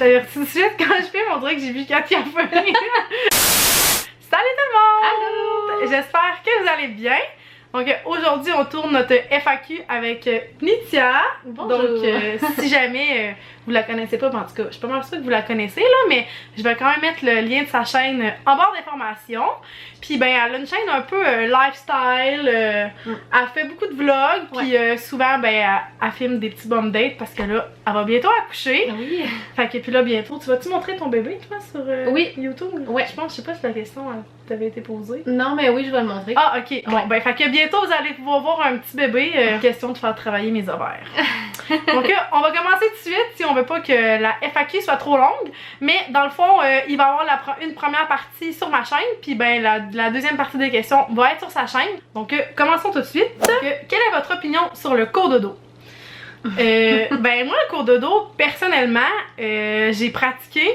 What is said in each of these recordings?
t'avertis tout de suite, quand je filme, on dirait que j'ai vu Katia Folie. Salut tout le monde! Allô! J'espère que vous allez bien. Donc aujourd'hui, on tourne notre FAQ avec Nithya. Bonjour. Donc si jamais vous la connaissez pas, en tout cas, je suis pas mal sûre que vous la connaissez là, mais je vais quand même mettre le lien de sa chaîne en barre d'informations. Puis ben, elle a une chaîne un peu lifestyle, elle fait beaucoup de vlogs, puis souvent ben, elle filme des petits bum dates parce que là, elle va bientôt accoucher. Oui. Fait que puis là, bientôt, tu vas-tu montrer ton bébé toi sur Oui. YouTube? Ouais. Je sais pas si la question t'avait été posée. Non, mais oui, je vais le montrer. Ah, ok. Bon, ben, fait que bientôt, vous allez pouvoir voir un petit bébé. Question de faire travailler mes ovaires. Donc, on va commencer tout de suite si on veut pas que la FAQ soit trop longue. Mais dans le fond, il va y avoir une première partie sur ma chaîne. Puis, ben, la deuxième partie des questions va être sur sa chaîne. Donc, commençons tout de suite. Donc, quelle est votre opinion sur le cours de dos? Ben, moi, le cours de dos, personnellement, j'ai pratiqué.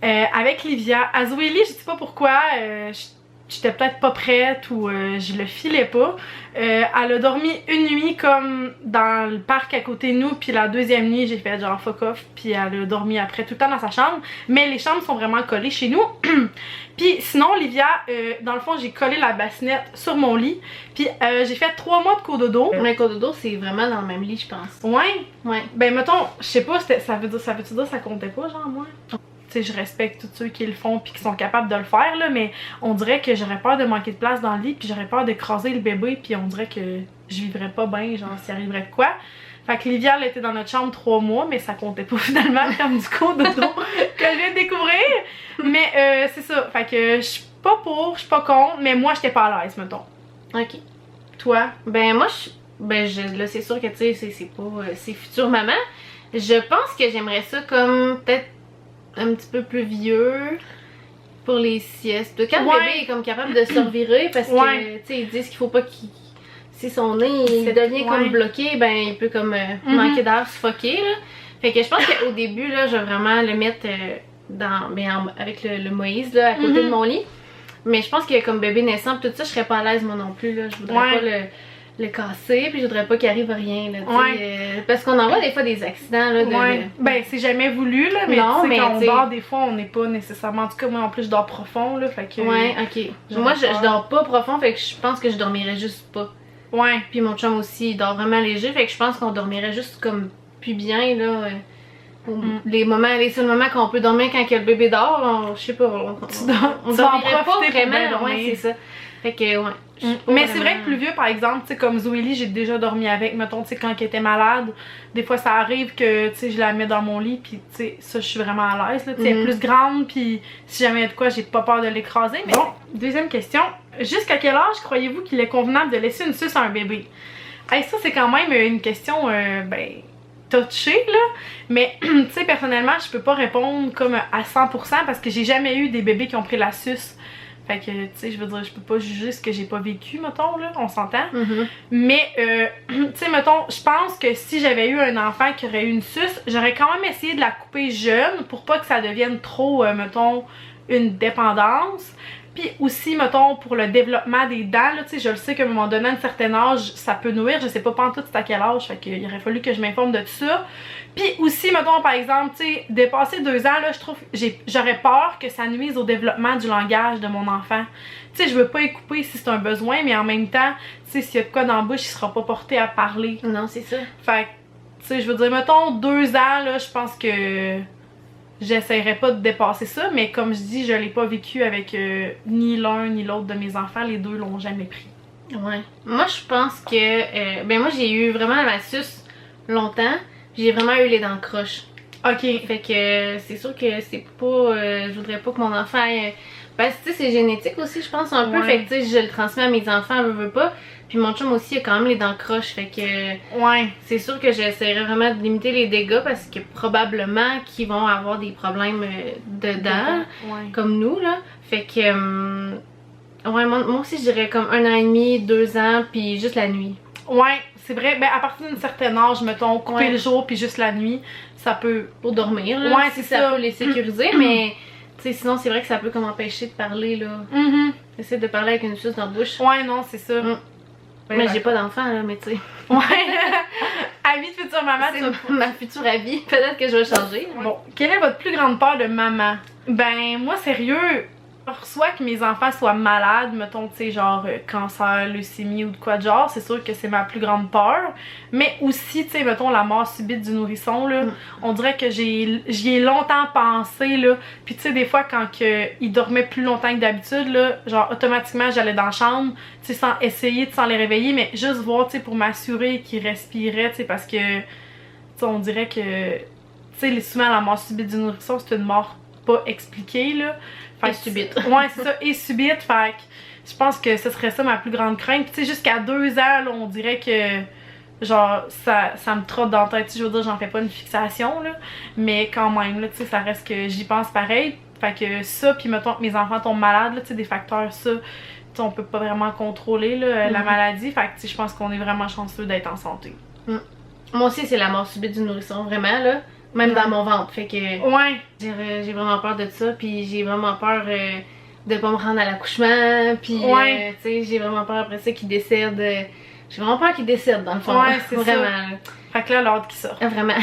Avec Livia. À Zoélie, je sais pas pourquoi, j'étais peut-être pas prête ou je le filais pas. Elle a dormi une nuit comme dans le parc à côté de nous, puis la deuxième nuit, j'ai fait genre fuck off, puis elle a dormi après tout le temps dans sa chambre. Mais les chambres sont vraiment collées chez nous. Puis sinon, Livia, dans le fond, j'ai collé la bassinette sur mon lit, puis j'ai fait 3 mois de cours de dos. Mais cours de dos, c'est vraiment dans le même lit, je pense. Ouais? Ouais. Ben mettons, je sais pas, ça veut dire ça comptait pas, genre moi? Tu sais, je respecte tous ceux qui le font puis qui sont capables de le faire, là, mais on dirait que j'aurais peur de manquer de place dans le lit, puis j'aurais peur d'écraser le bébé, puis on dirait que je vivrais pas bien, genre s'il arriverait de quoi. Fait que Livia, elle était dans notre chambre 3 mois, mais ça comptait pas finalement comme du cours de dos que je viens de découvrir. Mais c'est ça, fait que je suis pas pour, je suis pas contre, mais moi j'étais pas à l'aise, mettons. Ok. Toi? Ben, moi, là, c'est sûr que, tu sais, c'est pas. C'est future maman. Je pense que j'aimerais ça comme peut-être un petit peu plus vieux pour les siestes. Quand le bébé est comme capable de se revirer, parce que, tu sais, ils disent qu'il faut pas qu'il. Si son nez il devient comme bloqué, ben il peut comme manquer d'air, suffoquer, là. Fait que je pense qu'au début, là, je vais vraiment le mettre avec le Moïse, là, à côté de mon lit. Mais je pense que comme bébé naissant, tout ça, je serais pas à l'aise moi non plus, là. Je voudrais pas le casser, puis je voudrais pas qu'il arrive rien, là, parce qu'on en voit des fois des accidents, là, Ben, c'est jamais voulu, là, mais non, mais quand on dort, des fois, on n'est pas nécessairement, en tout cas, moi, en plus, je dors profond, là, fait que... Ouais, ok. Moi, je dors pas profond, fait que je pense que je dormirais juste pas. Ouais. Puis mon chum aussi, il dort vraiment léger, fait que je pense qu'on dormirait juste comme plus bien, là. Les seuls moments qu'on peut dormir quand que le bébé dort, je sais pas, on dormirait pas vraiment, ouais, c'est ça. Fait que, ouais. Mais c'est vrai que plus vieux, par exemple, tu sais, comme Zoélie, j'ai déjà dormi avec, mettons, tu sais, quand elle était malade, des fois ça arrive que, tu sais, je la mets dans mon lit, puis tu sais, ça, je suis vraiment à l'aise, là, tu sais, elle est plus grande, puis si jamais il y a de quoi, j'ai pas peur de l'écraser. Mais bon, deuxième question, jusqu'à quel âge croyez-vous qu'il est convenable de laisser une suce à un bébé? Hey, ça, c'est quand même une question, ben... touchée, là, mais tu sais, personnellement, je peux pas répondre comme à 100% parce que j'ai jamais eu des bébés qui ont pris la suce. Fait que, tu sais, je veux dire, je peux pas juger ce que j'ai pas vécu, mettons, là, on s'entend. Mais, tu sais, mettons, je pense que si j'avais eu un enfant qui aurait eu une suce, j'aurais quand même essayé de la couper jeune pour pas que ça devienne trop, mettons, une dépendance. Puis aussi, mettons, pour le développement des dents, là, tu sais, je le sais qu'à un moment donné, à un certain âge, ça peut nuire. Je sais pas pantoute c'est à quel âge, fait qu'il aurait fallu que je m'informe de tout ça. Puis aussi, mettons, par exemple, tu sais, dépasser 2 ans, là, je trouve, j'aurais peur que ça nuise au développement du langage de mon enfant. Tu sais, je veux pas y couper si c'est un besoin, mais en même temps, tu sais, s'il y a de quoi dans la bouche, il sera pas porté à parler. Non, c'est ça. Fait que, tu sais, je veux dire, mettons, 2 ans, là, je pense que... j'essaierai pas de dépasser ça, mais comme je dis, je l'ai pas vécu avec ni l'un ni l'autre de mes enfants. Les deux l'ont jamais pris. Ouais. Moi, je pense que... ben moi, j'ai eu vraiment la suce longtemps. J'ai vraiment eu les dents croches. Ok. Fait que c'est sûr que c'est pas... je voudrais pas que mon enfant ait... Parce que tu sais, c'est génétique aussi, je pense, un peu. Fait que tu sais, je le transmets à mes enfants, veux pas. Puis mon chum aussi, il a quand même les dents croches. Fait que... ouais. C'est sûr que j'essaierai vraiment de limiter les dégâts parce que probablement qu'ils vont avoir des problèmes de dents. Comme nous, là. Fait que... ouais, moi aussi, je dirais comme 1 an et demi, 2 ans, puis juste la nuit. Ouais, c'est vrai. Ben, à partir d'un certain âge, mettons, couper le jour, puis juste la nuit, ça peut... Pour dormir, là. Ouais, c'est ça. Ça peut les sécuriser, mais... Tu sais, sinon, c'est vrai que ça peut comme empêcher de parler, là. Essayer de parler avec une suce dans la bouche. Ouais, non, c'est ça. Mais j'ai pas d'enfant, là, mais tu sais. Ouais. Avis de future maman, C'est ma future avis. Peut-être que je vais changer. Bon, quelle est votre plus grande peur de maman? Ben, moi, sérieux, soit que mes enfants soient malades, mettons, tu sais, genre cancer, leucémie ou de quoi de genre, c'est sûr que c'est ma plus grande peur. Mais aussi, tu sais, mettons, la mort subite du nourrisson, là, on dirait que j'y ai longtemps pensé, là. Puis, tu sais, des fois, quand ils dormaient plus longtemps que d'habitude, là, genre, automatiquement, j'allais dans la chambre, tu sais, sans essayer, sans les réveiller, mais juste voir, tu sais, pour m'assurer qu'ils respiraient, tu sais, parce que, tu sais, on dirait que, tu sais, souvent, la mort subite du nourrisson, c'est une mort pas expliquée, là. Et subite. Ouais, c'est ça, et subite. Fait que je pense que ce serait ça ma plus grande crainte. Puis tu sais, jusqu'à 2 ans, là, on dirait que genre ça me trotte dans la tête. Je veux dire, j'en fais pas une fixation, là. Mais quand même, là, tu sais, ça reste que j'y pense pareil. Fait que ça, puis mettons que mes enfants tombent malades, là, tu sais, des facteurs, ça, tu sais, on peut pas vraiment contrôler, là, la maladie. Fait que tu sais, je pense qu'on est vraiment chanceux d'être en santé. Moi aussi, c'est la mort subite du nourrisson, vraiment, là. Même dans mon ventre, fait que ouais. J'ai vraiment peur de ça, puis j'ai vraiment peur de pas me rendre à l'accouchement, puis tu sais, j'ai vraiment peur après ça qu'il décède. J'ai vraiment peur qu'il décède dans le fond. Ouais, c'est vraiment. Ça. Fait que là, l'ordre qui sort. Vraiment.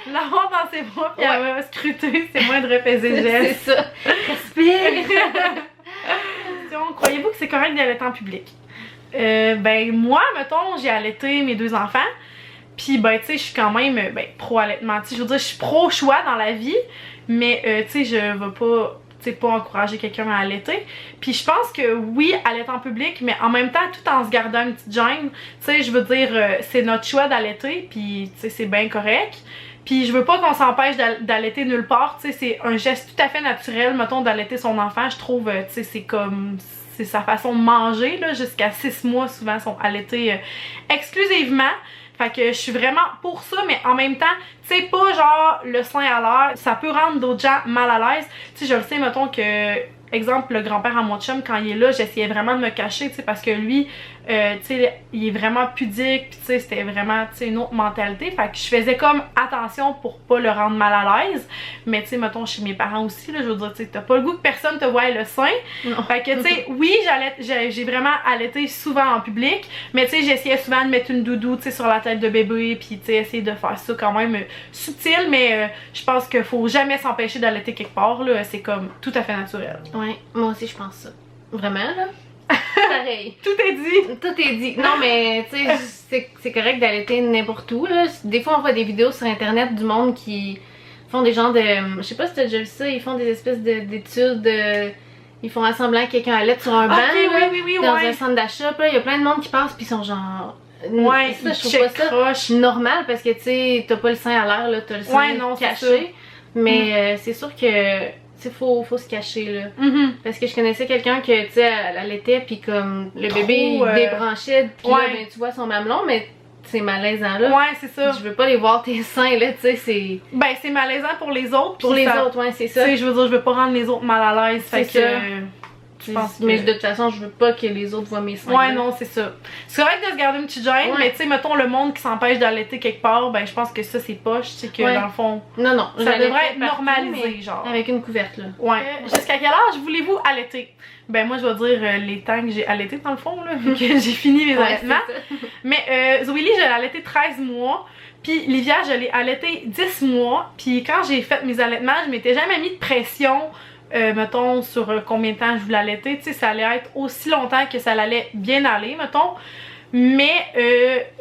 L'avoir dans ses bras, puis elle va scruter, c'est moins de repaiser le geste. C'est ça. Respire. Croyez-vous que c'est correct d'allaiter en public? Ben moi, mettons, j'ai allaité mes 2 enfants. Puis, ben, tu sais, je suis quand même, pro-allaitement. Tu sais, je veux dire, je suis pro-choix dans la vie, mais, tu sais, je vais pas, tu sais, pas encourager quelqu'un à allaiter. Puis, je pense que oui, allaiter en public, mais en même temps, tout en se gardant une petite gêne. Tu sais, je veux dire, c'est notre choix d'allaiter, puis, tu sais, c'est bien correct. Puis, je veux pas qu'on s'empêche d'allaiter nulle part. Tu sais, c'est un geste tout à fait naturel, mettons, d'allaiter son enfant. Je trouve, tu sais, c'est comme... C'est sa façon de manger, là. Jusqu'à 6 mois, souvent, sont allaités exclusivement. Fait que je suis vraiment pour ça, mais en même temps, tu sais, pas genre le sein à l'air, ça peut rendre d'autres gens mal à l'aise. Tu sais, je le sais, mettons que, exemple, le grand-père à mon chum, quand il est là, j'essayais vraiment de me cacher, tu sais, parce que lui, tu sais, il est vraiment pudique, pis tu sais, c'était vraiment, tu sais, une autre mentalité. Fait que je faisais comme attention pour pas le rendre mal à l'aise. Mais tu sais, mettons, chez mes parents aussi, là, je veux dire, tu sais, t'as pas le goût que personne te voie le sein. Non. Fait que, tu sais, oui, j'ai vraiment allaité souvent en public, mais tu sais, j'essayais souvent de mettre une doudou, tu sais, sur la tête de bébé, puis tu sais, essayer de faire ça quand même subtil, mais je pense qu'il faut jamais s'empêcher d'allaiter quelque part, là. C'est comme tout à fait naturel. Ouais, moi aussi, je pense ça. Vraiment, là? Pareil. Tout est dit. Tout est dit. Non, mais tu sais, c'est correct d'allaiter n'importe où, là. Des fois, on voit des vidéos sur internet du monde qui font des genres de... Je sais pas si t'as déjà vu ça, ils font des espèces d'études... Ils font semblant que quelqu'un allait sur un banc, dans un centre d'achat. Puis là, il y a plein de monde qui passe, puis ils sont genre... Ouais, ça, je trouve pas ça normal, parce que tu sais, t'as pas le sein à l'air, là, t'as le sein caché. Mais c'est sûr que... Il faut se cacher, là. Parce que je connaissais quelqu'un que, tu sais, elle allaitait, puis comme le bébé il débranchait, puis là, ben, tu vois son mamelon, mais c'est malaisant, là. Ouais, c'est ça. Je veux pas les voir tes seins, là, tu sais, c'est... Ben, c'est malaisant pour les autres. Pour les autres, ouais, c'est ça. Tu sais, je veux dire, je veux pas rendre les autres mal à l'aise, fait que... Je pense mais de toute façon, je veux pas que les autres voient mes seins. Ouais, non, c'est ça. C'est correct de se garder une petite gêne, mais tu sais, mettons le monde qui s'empêche d'allaiter quelque part, ben je pense que ça c'est poche, tu sais que dans le fond. Non, ça devrait être normalisé, genre. Avec une couverte, là. Ouais. Jusqu'à quel âge voulez-vous allaiter? Ben moi je vais dire les temps que j'ai allaité dans le fond, là, vu que j'ai fini mes allaitements. Mais Zoélie, je l'ai allaité 13 mois. Puis Livia, je l'ai allaité 10 mois. Puis quand j'ai fait mes allaitements, je m'étais jamais mis de pression. Mettons, sur combien de temps je voulais allaiter, tu sais, ça allait être aussi longtemps que ça allait bien aller, mettons. Mais,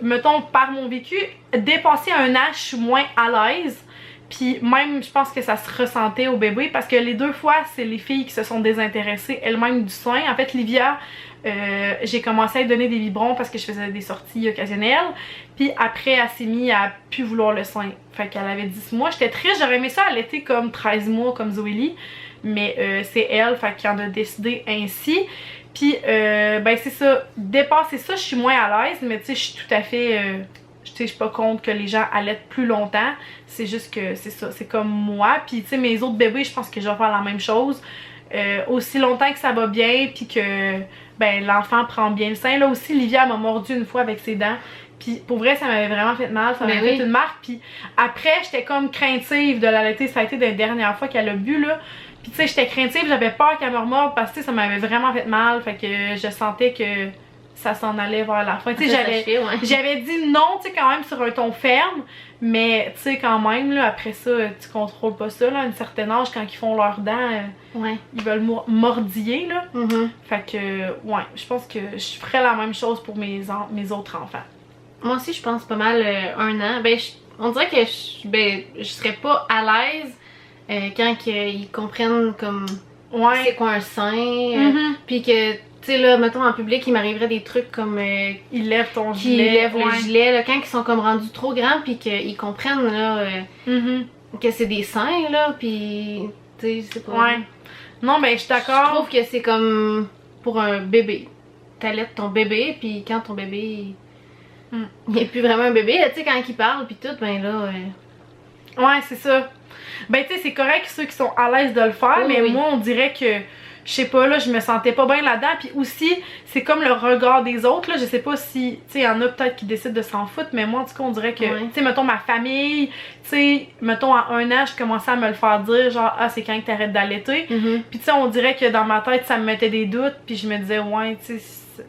mettons, par mon vécu, dépasser un âge, je suis moins à l'aise. Puis même, je pense que ça se ressentait au bébé, parce que les 2 fois, c'est les filles qui se sont désintéressées elles-mêmes du sein. En fait, Livia, j'ai commencé à lui donner des biberons parce que je faisais des sorties occasionnelles. Puis après, elle s'est mise à plus vouloir le sein. Fait qu'elle avait 10 mois. J'étais triste, j'aurais aimé ça allaiter comme 13 mois, comme Zoélie. Mais c'est elle, fait qu'elle en a décidé ainsi. Puis, ben c'est ça, dépasser ça, je suis moins à l'aise, mais tu sais, je suis tout à fait... tu sais, je suis pas contre que les gens allaitent plus longtemps. C'est juste que c'est ça, c'est comme moi. Puis, tu sais, mes autres bébés, je pense que je vais faire la même chose. Aussi longtemps que ça va bien, puis que, ben, l'enfant prend bien le sein. Là aussi, Livia m'a mordu une fois avec ses dents. Puis pour vrai, ça m'avait vraiment fait mal, ça m'avait fait une marque. Puis après, j'étais comme craintive de l'allaiter. Ça a été la dernière fois qu'elle a bu, là. Puis tu sais, j'étais craintive, j'avais peur qu'elle me remorde parce que ça m'avait vraiment fait mal. Fait que je sentais que ça s'en allait vers la fin. Tu Ça sais, s'achevait, ouais. j'avais dit non, tu sais, quand même sur un ton ferme, mais tu sais, quand même, là, après ça, tu contrôles pas ça, là, à un certain âge, quand ils font leurs dents, Ouais. ils veulent mordiller, là. Mhm. Fait que, ouais, je pense que je ferais la même chose pour mes autres enfants. Moi aussi, je pense pas mal 1 an. Ben, on dirait que je serais pas à l'aise quand ils comprennent comme Ouais. c'est quoi un sein. Mhm. Puis que, tu sais, là, mettons en public, il m'arriverait des trucs comme Ils lèvent ton qui gilet. lèvent le ouais. gilet, là, quand ils sont comme rendus trop grands, puis qu'ils comprennent là, Mhm. que c'est des seins, là, puis, tu sais, c'est pas. Ouais. Non, ben, je suis Je d'accord. trouve que c'est comme pour un bébé. T'allaites ton bébé, puis quand ton bébé. Mm. Il n'est plus vraiment un bébé, là, tu sais, quand il parle, puis tout, ben là. Ouais, c'est ça. Ben, tu sais, c'est correct ceux qui sont à l'aise de le faire, Oui, mais oui. moi, on dirait que, je sais pas, là, je me sentais pas bien là-dedans. Puis aussi, c'est comme le regard des autres, là. Je sais pas si, tu sais, il y en a peut-être qui décident de s'en foutre, mais moi, en tout cas, on dirait que, Ouais. tu sais, mettons ma famille, tu sais, mettons à 1 an, je commençais à me le faire dire, genre, ah, c'est quand que t'arrêtes d'allaiter. Mhm. Puis, tu sais, on dirait que dans ma tête, ça me mettait des doutes, puis je me disais, ouais, tu sais,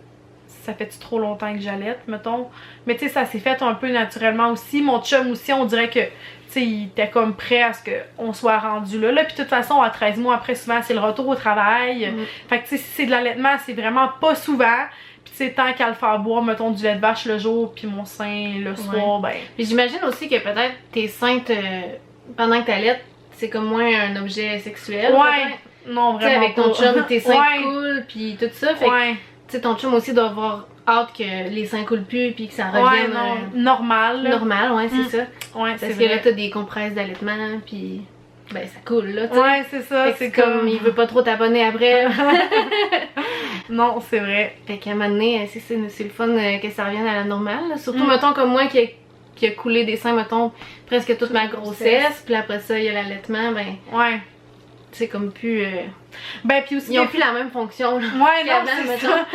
ça fait-tu trop longtemps que j'allaite, mettons. Mais tu sais, ça s'est fait un peu naturellement aussi. Mon chum aussi, on dirait que, tu sais, il était comme prêt à ce qu'on soit rendu là. Puis de toute façon, à 13 mois après, souvent, c'est le retour au travail. Fait que, tu sais, si c'est de l'allaitement, c'est vraiment pas souvent. Puis, tu sais, tant qu'à le faire boire, mettons, du lait de vache le jour, puis mon sein le soir, ben... Puis j'imagine aussi que peut-être tes seins, pendant que t'allaites, c'est comme moins un objet sexuel. Ouais, peut-être. non, Tu sais, vraiment avec ton pas. chum, tes seins Ouais. coulent, puis tout ça. Fait que, Ouais, tu sais, ton chum aussi doit avoir hâte que les seins coulent plus, puis que ça ouais, revienne non, normal. là. normal, ouais, c'est ça. Ouais, Parce c'est que là, vrai. t'as des compresses d'allaitement, puis ben ça coule, là, tu sais. Ouais, c'est ça, Fait que c'est c'est comme, il veut pas trop t'abonner après. Non, c'est vrai. Fait qu'à un moment donné, c'est le fun que ça revienne à la normale, là. Surtout, Mm. mettons, comme moi qui a coulé des seins, mettons, presque toute ma grossesse, puis après ça, il y a l'allaitement, ben, Ouais. c'est comme plus... Ben, puis aussi... Ils ont plus la même fonction, là. Ouais, non, qu'avant, c'est mettons. ça.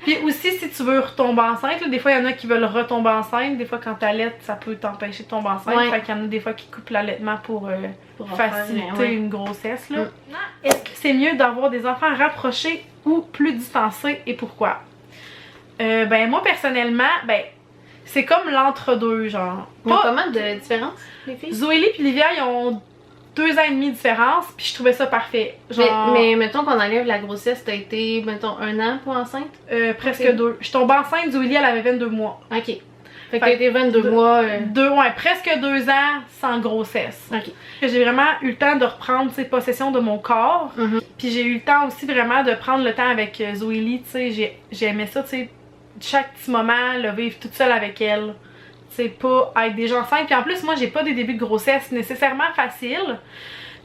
Puis aussi, si tu veux retomber enceinte, là, des fois, il y en a qui veulent retomber enceinte. Des fois, quand t'allaites, ça peut t'empêcher de tomber enceinte. Ouais. Fait qu'il y en a des fois qui coupent l'allaitement pour Pour faciliter faire, ouais. une grossesse, là. Mm. Est-ce que c'est mieux d'avoir des enfants rapprochés ou plus distancés et pourquoi? Ben, moi, personnellement, ben, c'est comme l'entre-deux, genre. Il y a Pas- pas mal de différences, les filles. Zoélie puis Livia, ils ont 2 ans et demi de différence, puis je trouvais ça parfait. Genre, Mais mettons qu'on enlève la grossesse, t'as été, mettons, 1 an pour enceinte? presque Ok. 2. Je tombe enceinte, Zoélie, elle avait 22 mois. Ok. Fait que Fait t'as été 22 deux- mois. Ouais, presque 2 ans sans grossesse. Ok. J'ai vraiment eu le temps de reprendre possession de mon corps. Mhm. Puis j'ai eu le temps aussi vraiment de prendre le temps avec Zoélie. Tu sais, j'aimais ça, tu sais, chaque petit moment, le vivre toute seule avec elle. Tu sais, pas être déjà enceinte. Puis en plus, moi, j'ai pas des débuts de grossesse nécessairement faciles.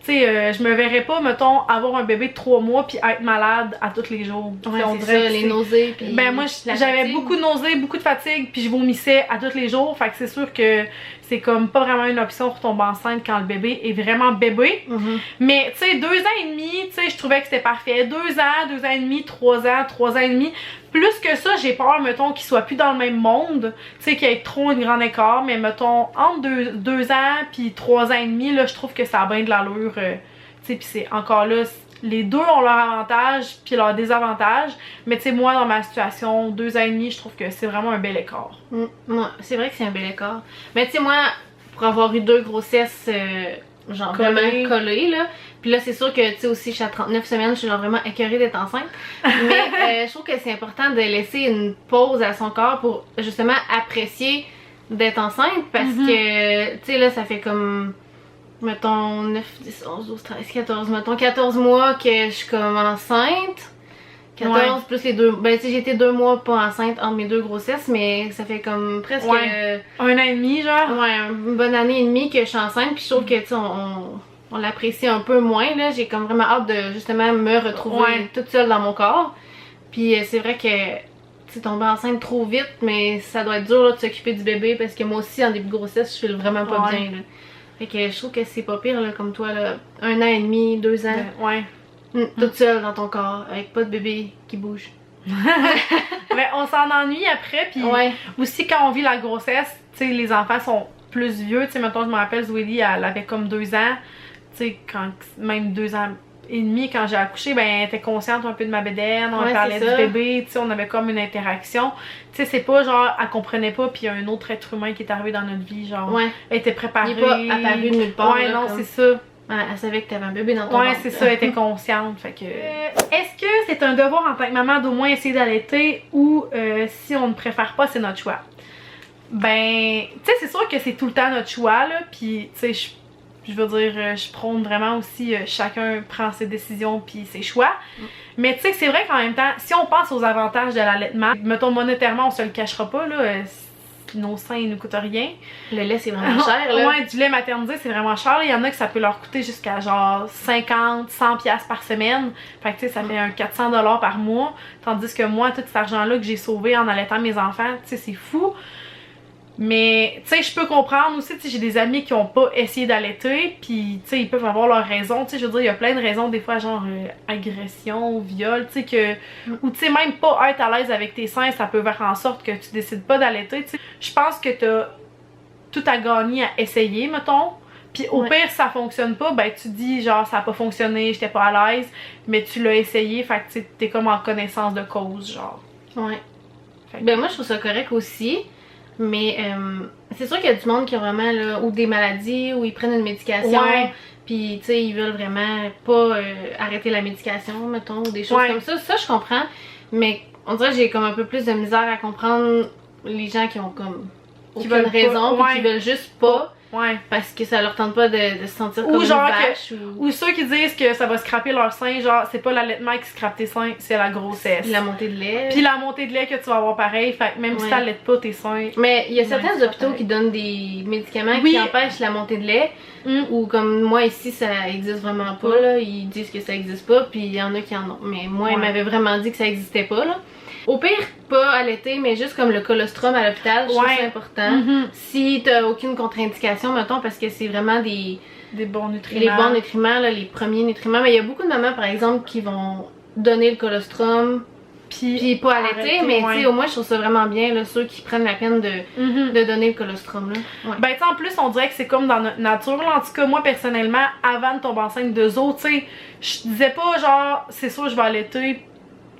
Tu sais, je me verrais pas, mettons, avoir un bébé de 3 mois puis être malade à tous les jours. Tu sais, Ouais, on c'est dirait ça, que les c'est- nausées. Puis Ben moi la j'avais fatigue. beaucoup de nausées, beaucoup de fatigue, puis je vomissais à tous les jours, fait que c'est sûr que c'est comme pas vraiment une option pour tomber enceinte quand le bébé est vraiment bébé. Mhm. Mais tu sais, 2 ans et demi, tu sais, je trouvais que c'était parfait. 2 ans, 2 ans et demi, 3 ans, 3 ans et demi. Plus que ça, j'ai peur, mettons, qu'ils soient plus dans le même monde, tu sais, qu'il y ait trop une grande écart, mais mettons, entre 2 ans puis 3 ans et demi, là, je trouve que ça a bien de l'allure, tu sais, puis c'est encore là, les deux ont leur avantage puis leur désavantage, mais tu sais, moi, dans ma situation, 2 ans et demi, je trouve que c'est vraiment un bel écart. Ouais, c'est vrai que c'est un bel écart. Mais tu sais, moi, pour avoir eu 2 grossesses, genre Collées. vraiment collées, là. Puis là, c'est sûr que, tu sais, aussi, je suis à 39 semaines, je suis genre vraiment écœurée d'être enceinte. Mais je trouve que c'est important de laisser une pause à son corps pour justement apprécier d'être enceinte parce Mhm. que, tu sais, là, ça fait comme, mettons, 9, 10, 11, 12, 13, 14, mettons 14 mois que je suis comme enceinte. 14 Ouais. plus les 2. Ben, tu sais, j'ai été 2 mois pas enceinte entre mes 2 grossesses, mais ça fait comme presque. Ouais. 1 an et demi, genre. Ouais, une bonne année et demie que je suis enceinte, puis je trouve que, tu sais, on l'apprécie un peu moins, là. J'ai comme vraiment hâte de, justement, me retrouver Ouais. toute seule dans mon corps. Puis c'est vrai que, tu sais, tomber enceinte trop vite, mais ça doit être dur, là, de s'occuper du bébé, parce que moi aussi, en début de grossesse, je file vraiment pas Ouais. bien, là. Fait que je trouve que c'est pas pire, là, comme toi, là. 1 an et demi, 2 ans, Ouais. toute seule dans ton corps, avec pas de bébé qui bouge. Mais on s'en ennuie après, puis Ouais. aussi quand on vit la grossesse, tu sais, les enfants sont plus vieux, tu sais, mettons, je me rappelle, Zoélie, elle avait comme 2 ans, tu sais, quand même 2 ans et demi, quand j'ai accouché, ben elle était consciente un peu de ma bédaine, on parlait du bébé, tu sais, on avait comme une interaction. Tu sais, c'est pas genre, elle comprenait pas, puis il y a un autre être humain qui est arrivé dans notre vie, genre, elle était préparée. Il est pas apparu de nulle part. Ouais, non, c'est ça. Elle savait que t'avais un bébé dans ton ventre. Ouais, c'est ça, elle était consciente. Fait que. Est-ce que c'est un devoir en tant que maman d'au moins essayer d'allaiter ou si on ne préfère pas, c'est notre choix? Ben, tu sais, c'est sûr que c'est tout le temps notre choix, là. Puis, tu sais, je veux dire, je prône vraiment aussi chacun prend ses décisions puis ses choix. Mais tu sais, c'est vrai qu'en même temps, si on pense aux avantages de l'allaitement, mettons monétairement, on se le cachera pas, là. Nos seins, ils nous coûtent rien. Le lait, c'est vraiment cher, là. Ouais, du lait maternisé, c'est vraiment cher. Il y en a que ça peut leur coûter jusqu'à genre 50, 100 pièces par semaine. Fait que tu sais, ça fait un 400 $ par mois. Tandis que moi, tout cet argent-là que j'ai sauvé en allaitant mes enfants, tu sais, c'est fou. Mais, tu sais, je peux comprendre aussi, tu sais, j'ai des amis qui ont pas essayé d'allaiter, puis, tu sais, ils peuvent avoir leurs raisons, tu sais, je veux dire, il y a plein de raisons, des fois, genre, agression, viol, tu sais, que, ou tu sais, même pas être à l'aise avec tes seins, ça peut faire en sorte que tu décides pas d'allaiter, tu sais. Je pense que t'as tout à gagner à essayer, mettons, puis au pire, si ça fonctionne pas, ben, tu dis, genre, ça a pas fonctionné, j'étais pas à l'aise, mais tu l'as essayé, fait que, tu sais, t'es comme en connaissance de cause, genre. Ouais. Ben, moi, je trouve ça correct aussi. Mais c'est sûr qu'il y a du monde qui a vraiment là, ou des maladies, ou ils prennent une médication, puis tu sais, ils veulent vraiment pas arrêter la médication, mettons, ou des choses comme ça. Ça, je comprends, mais on dirait que j'ai comme un peu plus de misère à comprendre les gens qui ont comme aucune raison, puis qui veulent juste pas. Parce que ça leur tente pas de se sentir comme une vache. Ou ceux qui disent que ça va scraper leur sein, genre c'est pas l'allaitement qui scrape tes seins, c'est la grossesse. Puis la montée de lait. Puis la montée de lait que tu vas avoir pareil, fait que même si t'allaites pas tes seins. Mais il y a certains hôpitaux qui donnent des médicaments qui empêchent la montée de lait. Ou comme moi ici ça existe vraiment pas là, ils disent que ça existe pas, puis il y en a qui en ont. Mais moi ils m'avaient vraiment dit que ça existait pas là. Au pire, pas allaiter, mais juste comme le colostrum à l'hôpital, je trouve ça important. Si t'as aucune contre-indication, mettons, parce que c'est vraiment des bons nutriments. Les bons nutriments, là, les premiers nutriments. Mais il y a beaucoup de mamans, par exemple, qui vont donner le colostrum, puis pas allaiter, mais tu sais, au moins, je trouve ça vraiment bien, là, ceux qui prennent la peine de donner le colostrum, là. Ben, tu sais, en plus, on dirait que c'est comme dans notre nature, là. En tout cas, moi, personnellement, avant de tomber enceinte de Zo, tu sais, je disais pas, genre, c'est sûr, je vais allaiter.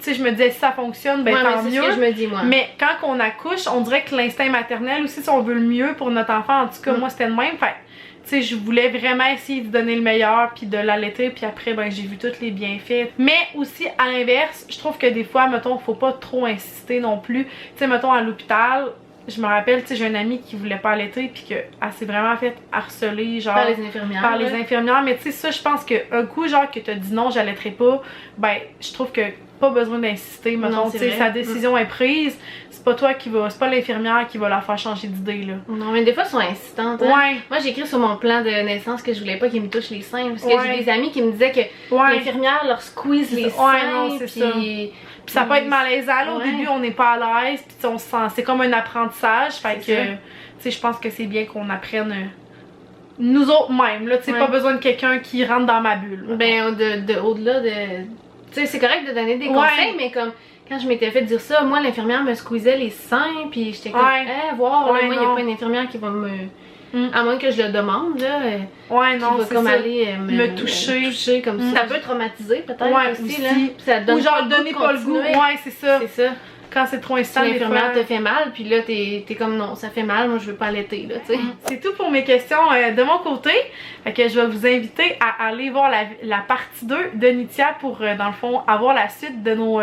Tu sais, je me disais, si ça fonctionne, ben tant mieux. C'est ce que je me dis, moi. Mais quand on accouche, on dirait que l'instinct maternel aussi, si on veut le mieux pour notre enfant, en tout cas, moi, c'était le même. Fait tu sais, je voulais vraiment essayer de donner le meilleur, puis de l'allaiter, puis après, ben, j'ai vu tous les bienfaits. Mais aussi, à l'inverse, je trouve que des fois, mettons, faut pas trop insister non plus. Tu sais, mettons, à l'hôpital, je me rappelle, tu sais, j'ai une amie qui voulait pas allaiter, puis qu'elle s'est vraiment fait harceler, genre. Par les infirmières. Par les infirmières. Mais tu sais, ça, je pense qu'un coup, genre, que t'as dit non, j'allaiterai pas, ben, je trouve que pas besoin d'insister, mettons, tu sais, sa décision est prise, c'est pas toi qui va, c'est pas l'infirmière qui va la faire changer d'idée, là. Non, mais des fois, elles sont insistantes, hein? Moi, j'ai écrit sur mon plan de naissance que je voulais pas qu'ils me touchent les seins, parce que j'ai des amis qui me disaient que l'infirmière leur squeeze les seins, non, c'est ça. Puis ça peut être malaisant, là, au début, on n'est pas à l'aise, puis on se sent, c'est comme un apprentissage, fait que, tu sais, je pense que c'est bien qu'on apprenne nous autres mêmes, là, tu sais, pas besoin de quelqu'un qui rentre dans ma bulle. Ben, au-delà de... Tu sais, c'est correct de donner des conseils, mais comme quand je m'étais fait dire ça, moi l'infirmière me squeezait les seins, puis j'étais comme, voir, là, moi il y a pas une infirmière qui va me. À moins que je le demande, là. Non, qui va comme aller me toucher comme ça. Ça peut traumatiser peut-être aussi, là. Ça donne ou genre donner pas le goût. Ouais, c'est ça. C'est ça. Quand c'est trop instant, l'infirmière te fait mal, puis là t'es comme non, ça fait mal, moi je veux pas allaiter, là, tu sais. C'est tout pour mes questions de mon côté. Fait que je vais vous inviter à aller voir la partie 2 de Nitia pour, dans le fond, avoir la suite de nos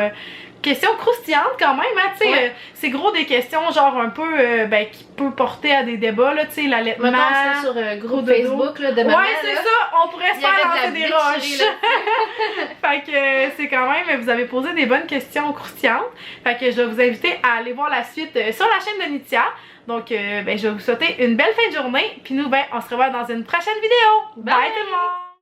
questions croustillantes quand même, hein, tu sais, c'est gros des questions genre un peu, ben, qui peut porter à des débats, là, tu sais, l'allaitement. Ça sur groupe Facebook, là, de maman. Ouais, c'est ça, on pourrait se faire lancer des roches. Fait que c'est quand même, vous avez posé des bonnes questions croustillantes. Fait que je vais vous inviter à aller voir la suite sur la chaîne de Nitia. Donc, ben, je vais vous souhaiter une belle fin de journée. Puis nous, ben, on se revoit dans une prochaine vidéo. Bye tout le monde!